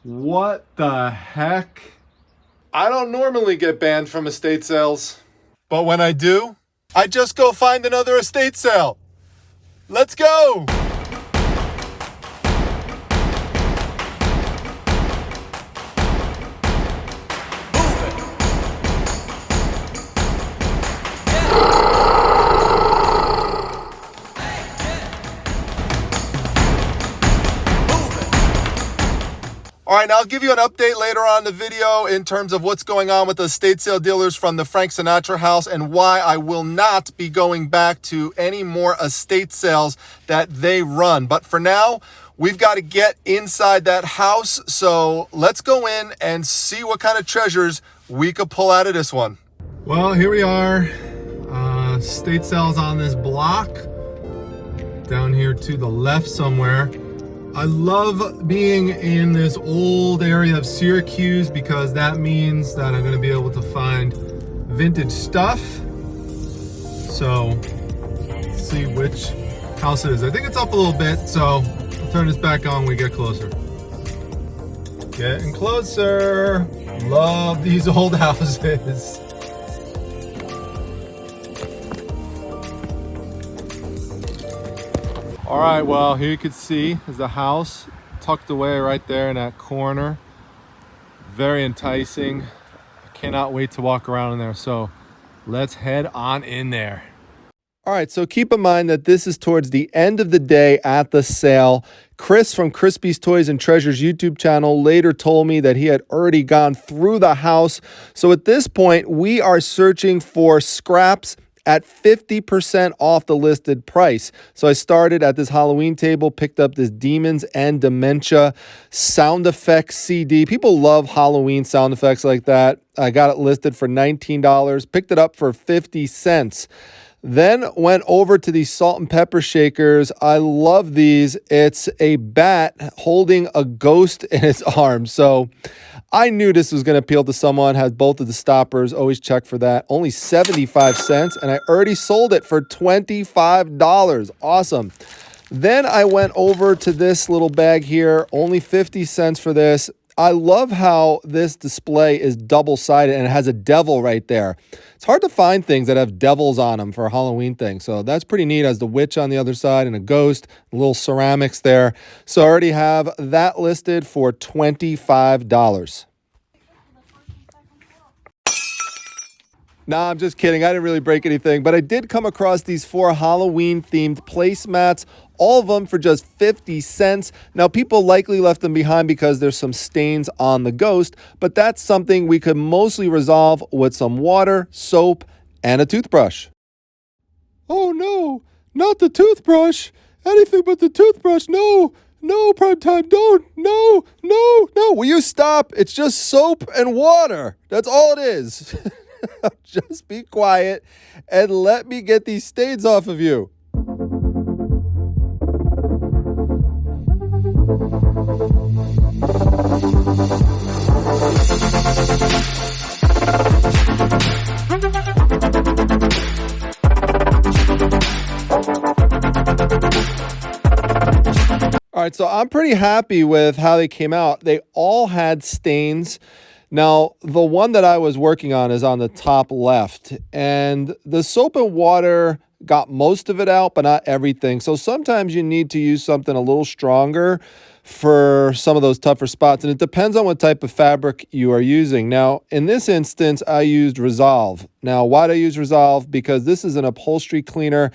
What the heck? I don't normally get banned from estate sales, but when I do, I just go find another estate sale. Let's go! All right, now I'll give you an update later on in the video in terms of what's going on with the estate sale dealers from the Frank Sinatra house and why I will not be going back to any more estate sales that they run. But for now, we've got to get inside that house. So let's go in and see what kind of treasures we could pull out of this one. Well, here we are. Estate sales on this block. Down here to the left somewhere. I love being in this old area of Syracuse because that means that I'm going to be able to find vintage stuff. So let's see which house it is. I think it's up a little bit, so I'll turn this back on when we get closer. Getting closer. Love these old houses. All right, well, here you can see is a house tucked away right there in that corner. Very enticing. I cannot wait to walk around in there. So let's head on in there. All right, so keep in mind that this is towards the end of the day at the sale. Chris from Crispy's Toys and Treasures YouTube channel later told me that he had already gone through the house. So at this point, we are searching for scraps at 50% off the listed price. So I started at this Halloween table, picked up this Demons and Dementia sound effects CD. People love Halloween sound effects like that. I got it listed for $19, picked it up for 50 cents. Then went over to these salt and pepper shakers. I love these. It's a bat holding a ghost in its arms. So I knew this was going to appeal to someone. Has both of the stoppers. Always check for that. Only 75 cents. And I already sold it for $25. Awesome. Then I went over to this little bag here. Only 50 cents for this. I love how this display is double-sided and it has a devil right there. It's hard to find things that have devils on them for a Halloween thing. So that's pretty neat. It has the witch on the other side and a ghost, little ceramics there. So I already have that listed for $25. Nah, I'm just kidding. I didn't really break anything, but I did come across these 4 Halloween-themed placemats, all of them for just 50 cents. Now, people likely left them behind because there's some stains on the ghost, but that's something we could mostly resolve with some water, soap, and a toothbrush. Oh, no, not the toothbrush. Anything but the toothbrush. No, no, Primetime, don't. No, no, no. Will you stop? It's just soap and water. That's all it is. Just be quiet and let me get these stains off of you. All right, so I'm pretty happy with how they came out. They all had stains. Now, the one that I was working on is on the top left, and the soap and water got most of it out, but not everything. So sometimes you need to use something a little stronger for some of those tougher spots, and it depends on what type of fabric you are using. Now, in this instance, I used Resolve. Now, why do I use Resolve? Because this is an upholstery cleaner,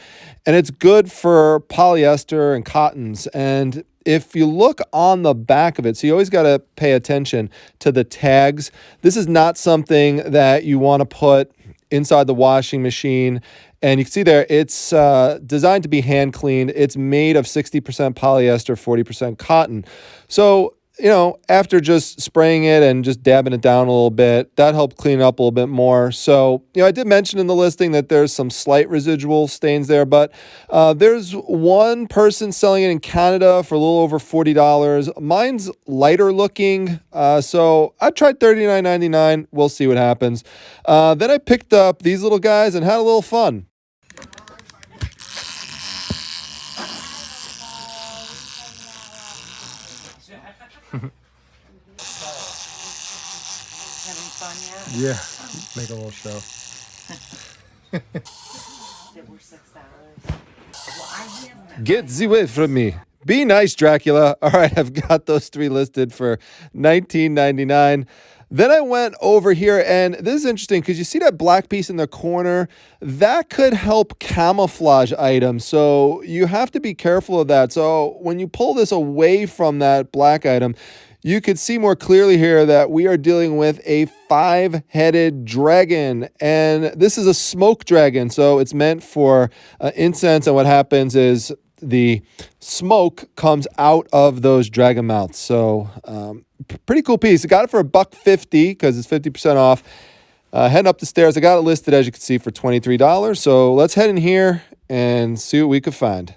and it's good for polyester and cottons, and if you look on the back of it, so you always got to pay attention to the tags. This is not something that you want to put inside the washing machine. And you can see there, it's designed to be hand cleaned. It's made of 60% polyester, 40% cotton. So, you know, after just spraying it and just dabbing it down a little bit, that helped clean it up a little bit more. So, you know, I did mention in the listing that there's some slight residual stains there, but there's one person selling it in Canada for a little over $40. Mine's lighter looking, so I tried $39.99. We'll see what happens. Then I picked up these little guys and had a little fun. fun yet? Yeah, make a little show. They were $6. Well, I have Get the away from me. Be nice, Dracula. All right, I've got those 3 listed for $19.99. Then I went over here, and this is interesting because you see that black piece in the corner? That could help camouflage items, so you have to be careful of that. So when you pull this away from that black item, you could see more clearly here that we are dealing with a 5-headed dragon, and this is a smoke dragon, so it's meant for incense, and what happens is the smoke comes out of those dragon mouths. So pretty cool piece. I got it for $1.50 because it's 50% off. Heading up the stairs, I got it listed, as you can see, for $23. So let's head in here and see what we could find.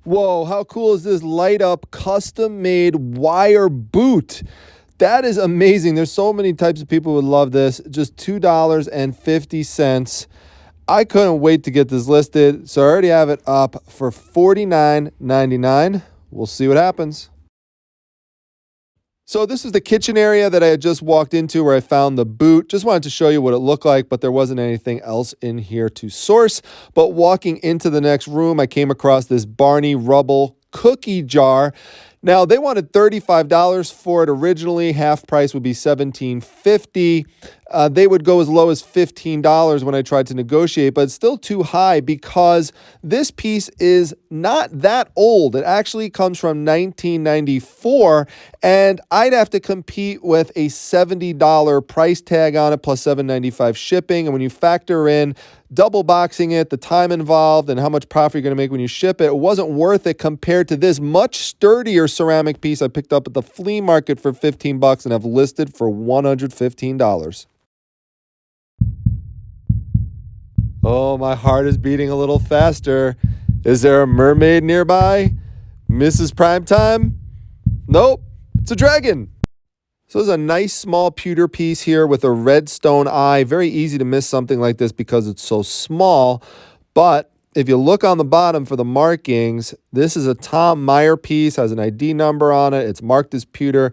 Whoa, how cool is this light up custom made wire boot? That is amazing. There's so many types of people who would love this. Just $2.50. I couldn't wait to get this listed, so I already have it up for $49.99. We'll see what happens. So this is the kitchen area that I had just walked into where I found the boot. Just wanted to show you what it looked like, but there wasn't anything else in here to source. But walking into the next room, I came across this Barney Rubble cookie jar. Now, they wanted $35 for it originally. Half price would be $17.50. They would go as low as $15 when I tried to negotiate, but it's still too high because this piece is not that old. It actually comes from 1994, and I'd have to compete with a $70 price tag on it plus $7.95 shipping. And when you factor in double boxing it, the time involved, and how much profit you're going to make when you ship it, it wasn't worth it compared to this much sturdier ceramic piece I picked up at the flea market for $15 and have listed for $115. Oh, my heart is beating a little faster. Is there a mermaid nearby? Mrs. Primetime? Nope, it's a dragon. So there's a nice small pewter piece here with a red stone eye. Very easy to miss something like this because it's so small. But if you look on the bottom for the markings, this is a Tom Meyer piece, has an ID number on it. It's marked as pewter.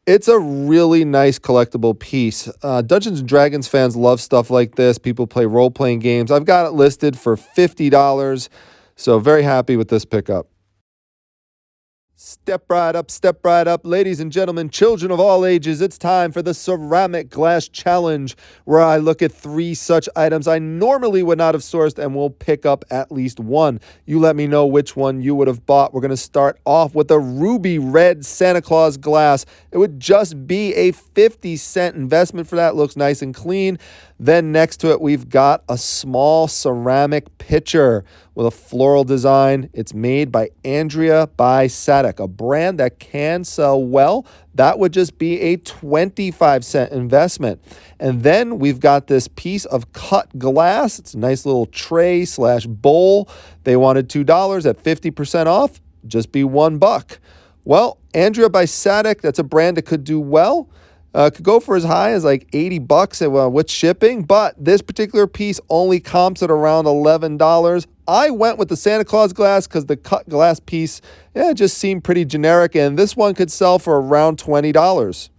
It's a really nice collectible piece. Dungeons & Dragons fans love stuff like this. People play role-playing games. I've got it listed for $50, so very happy with this pickup. Step right up, ladies and gentlemen, children of all ages. It's time for the Ceramic Glass Challenge, where I look at 3 such items I normally would not have sourced and will pick up at least one. You let me know which one you would have bought. We're going to start off with a ruby red Santa Claus glass. It would just be a 50-cent investment for that. Looks nice and clean. Then next to it, we've got a small ceramic pitcher with a floral design. It's made by Andrea by Sadek, a brand that can sell well. That would just be a 25-cent investment. And then we've got this piece of cut glass. It's a nice little tray / bowl. They wanted $2 at 50% off. Just be $1. Well, Andrea by Sadek, that's a brand that could do well. Could go for as high as like $80 with shipping, but this particular piece only comps at around $11. I went with the Santa Claus glass because the cut glass piece, just seemed pretty generic, and this one could sell for around $20.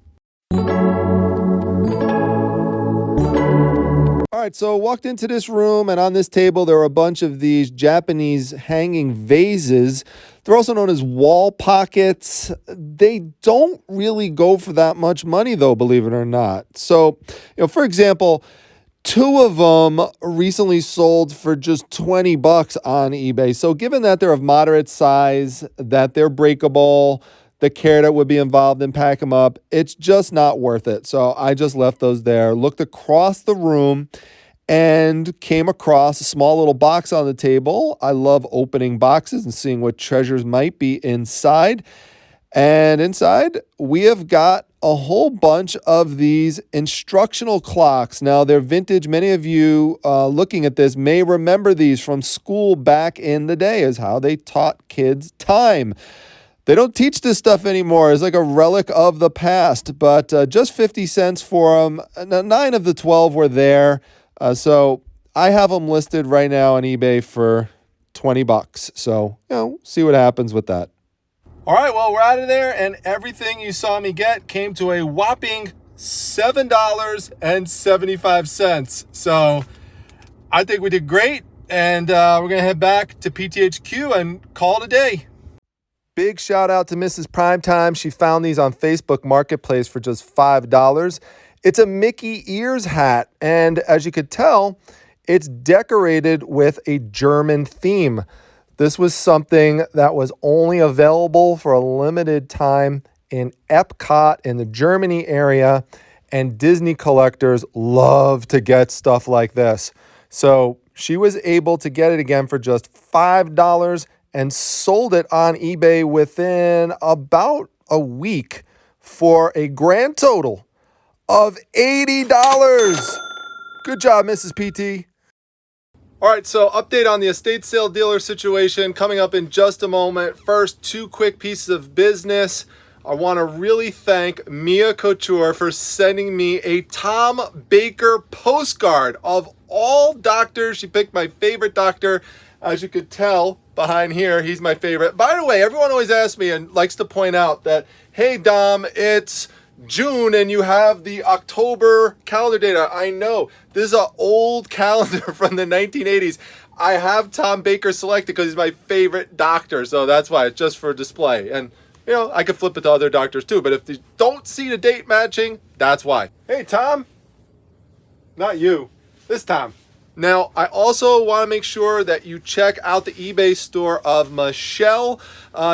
All right, so walked into this room, and on this table there were a bunch of these Japanese hanging vases. They're also known as wall pockets. They don't really go for that much money, though, believe it or not. So, for example, 2 of them recently sold for just $20 on eBay. So given that they're of moderate size, that they're breakable, the care that would be involved in pack them up, it's just not worth it. So I just left those there, looked across the room, and came across a small little box on the table. I love opening boxes and seeing what treasures might be inside. And inside, we have got a whole bunch of these instructional clocks. Now, they're vintage. Many of you looking at this may remember these from school back in the day, as how they taught kids time. They don't teach this stuff anymore. It's like a relic of the past, but just 50 cents for them. 9 of the 12 were there. So I have them listed right now on eBay for $20. So, see what happens with that. All right, well, we're out of there, and everything you saw me get came to a whopping $7.75. So I think we did great, and we're gonna head back to PTHQ and call it a day. Big shout out to Mrs. Primetime. She found these on Facebook Marketplace for just $5. It's a Mickey ears hat, and as you could tell, it's decorated with a German theme. This was something that was only available for a limited time in Epcot in the Germany area, and Disney collectors love to get stuff like this. So she was able to get it again for just $5 and sold it on eBay within about a week for a grand total of $80. Good job, Mrs. PT. All right, so update on the estate sale dealer situation coming up in just a moment. First, two quick pieces of business. I want to really thank Mia Couture for sending me a Tom Baker postcard. Of all doctors, she picked my favorite doctor. As you could tell behind here, he's my favorite. By the way, everyone always asks me and likes to point out that, hey, Dom, it's June and you have the October calendar data. I know this is an old calendar from the 1980s. I have Tom Baker selected because he's my favorite doctor, so that's why it's just for display. And you know, I could flip it to other doctors too, but if you don't see the date matching, that's why. Hey, Tom. Not you. This Tom. Now, I also want to make sure that you check out the eBay store of Michelle.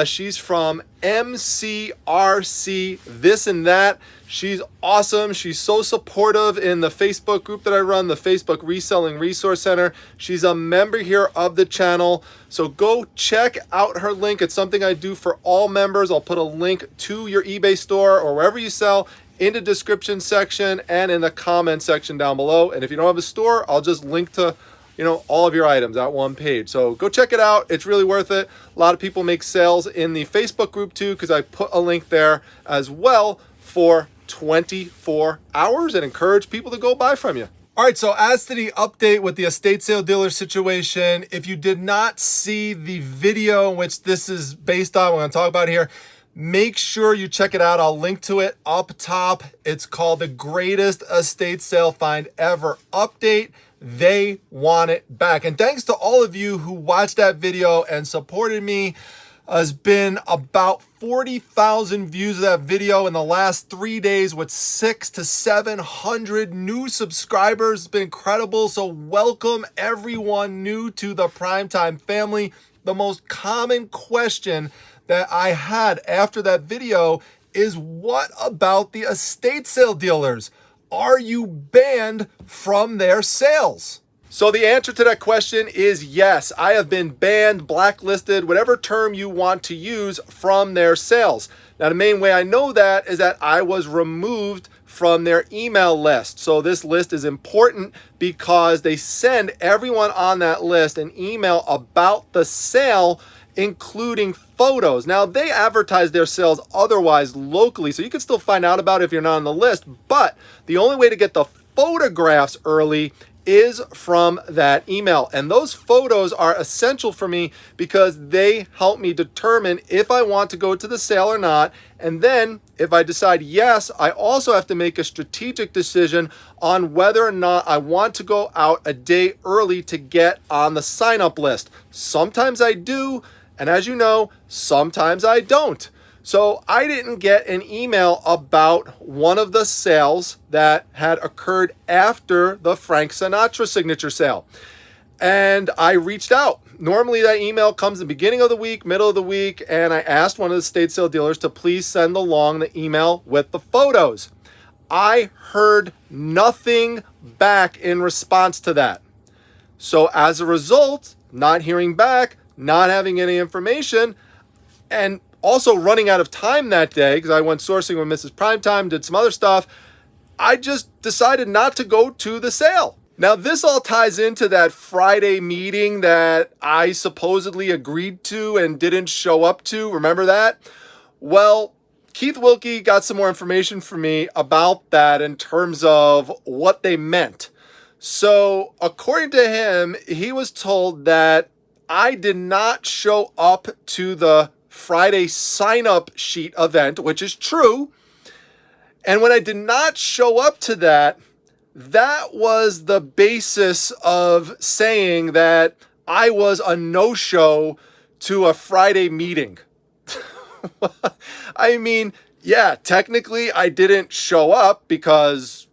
She's from MCRC This and That. She's awesome. She's so supportive in the Facebook group that I run, the Facebook Reselling Resource Center. She's a member here of the channel. So go check out her link. It's something I do for all members. I'll put a link to your eBay store or wherever you sell in the description section and in the comment section down below. And if you don't have a store, I'll just link to, you know, all of your items at one page. So go check it out. It's really worth it. A lot of people make sales in the Facebook group too, because I put a link there as well for 24 hours and encourage people to go buy from you. All right, so as to the update with the estate sale dealer situation, if you did not see the video in which this is based on, what I'm talking about here, make sure you check it out. I'll link to it up top. It's called the Greatest Estate Sale Find Ever Update. They want it back. And thanks to all of you who watched that video and supported me. Has been about 40,000 views of that video in the last 3 days with 600 to 700 new subscribers. It's been incredible. So welcome everyone new to the Primetime family. The most common question that I had after that video is, what about the estate sale dealers? Are you banned from their sales? So the answer to that question is yes. I have been banned, blacklisted, whatever term you want to use, from their sales. Now, the main way I know that is that I was removed from their email list. So this list is important because they send everyone on that list an email about the sale, including photos. Now, they advertise their sales otherwise locally, so you can still find out about it if you're not on the list, but the only way to get the photographs early is from that email. And those photos are essential for me because they help me determine if I want to go to the sale or not. And then if I decide yes, I also have to make a strategic decision on whether or not I want to go out a day early to get on the sign-up list. Sometimes I do, and as you know, sometimes I don't. So I didn't get an email about one of the sales that had occurred after the Frank Sinatra signature sale. And I reached out. Normally that email comes in the beginning of the week, middle of the week, and I asked one of the estate sale dealers to please send along the email with the photos. I heard nothing back in response to that. So as a result, not hearing back, not having any information, and also running out of time that day because I went sourcing with Mrs. Primetime, did some other stuff, I just decided not to go to the sale. Now, this all ties into that Friday meeting that I supposedly agreed to and didn't show up to. Remember that? Well, Keith Wilkie got some more information for me about that in terms of what they meant. So, according to him, he was told that I did not show up to the Friday sign-up sheet event, which is true. And when I did not show up to that, that was the basis of saying that I was a no-show to a Friday meeting. I mean, yeah, technically I didn't show up because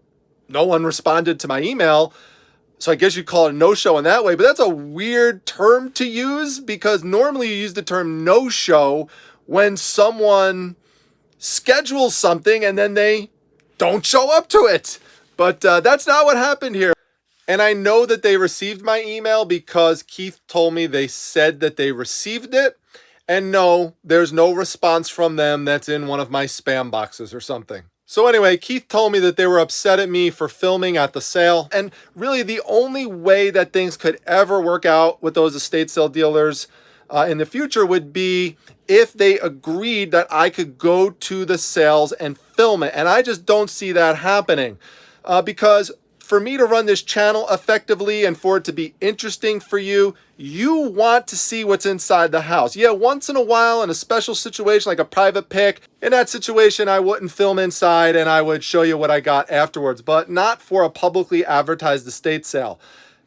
no one responded to my email. So I guess you call it a no-show in that way, but that's a weird term to use because normally you use the term no-show when someone schedules something and then they don't show up to it. But that's not what happened here. And I know that they received my email because Keith told me they said that they received it. And no, there's no response from them that's in one of my spam boxes or something. So anyway, Keith told me that they were upset at me for filming at the sale. And really the only way that things could ever work out with those estate sale dealers in the future would be if they agreed that I could go to the sales and film it. And I just don't see that happening because for me to run this channel effectively and for it to be interesting for you, you want to see what's inside the house. Yeah, once in a while in a special situation like a private pick, in that situation I wouldn't film inside and I would show you what I got afterwards, but not for a publicly advertised estate sale.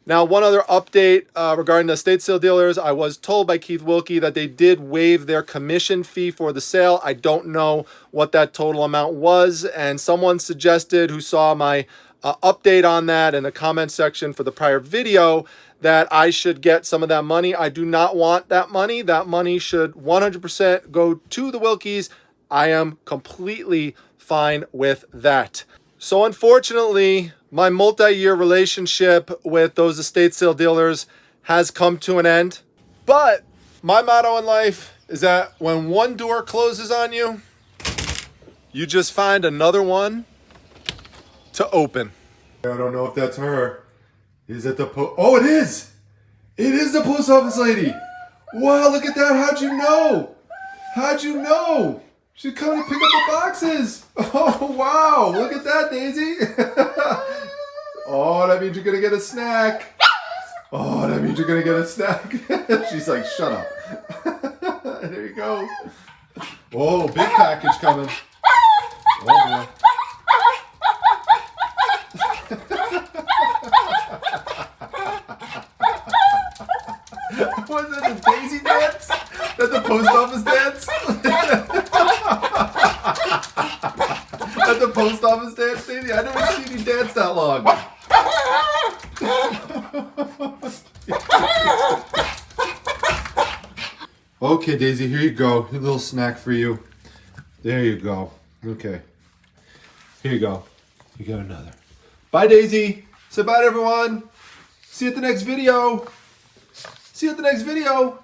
Now, one other update regarding the estate sale dealers, I was told by Keith Wilkie that they did waive their commission fee for the sale. I don't know what that total amount was, and someone suggested who saw my update on that in the comment section for the prior video that I should get some of that money. I do not want that money. That money should 100% go to the Wilkies. I am completely fine with that. So unfortunately, my multi-year relationship with those estate sale dealers has come to an end. But my motto in life is that when one door closes on you, you just find another one to open. I don't know if that's her. Is it the oh, it is! It is the post office lady! Wow, look at that! How'd you know? How'd you know? She's coming to pick up the boxes! Oh, wow! Look at that, Daisy! Oh, that means you're gonna get a snack! Oh, that means you're gonna get a snack! She's like, shut up. There you go. Oh, big package coming. Oh, boy. Was that the Daisy dance? That the post office dance? That the post office dance, Daisy? I never seen you dance that long. Okay, Daisy, here you go. A little snack for you. There you go. Okay. Here you go. You got another. Bye, Daisy. Say bye to everyone. See you at the next video. See you at the next video.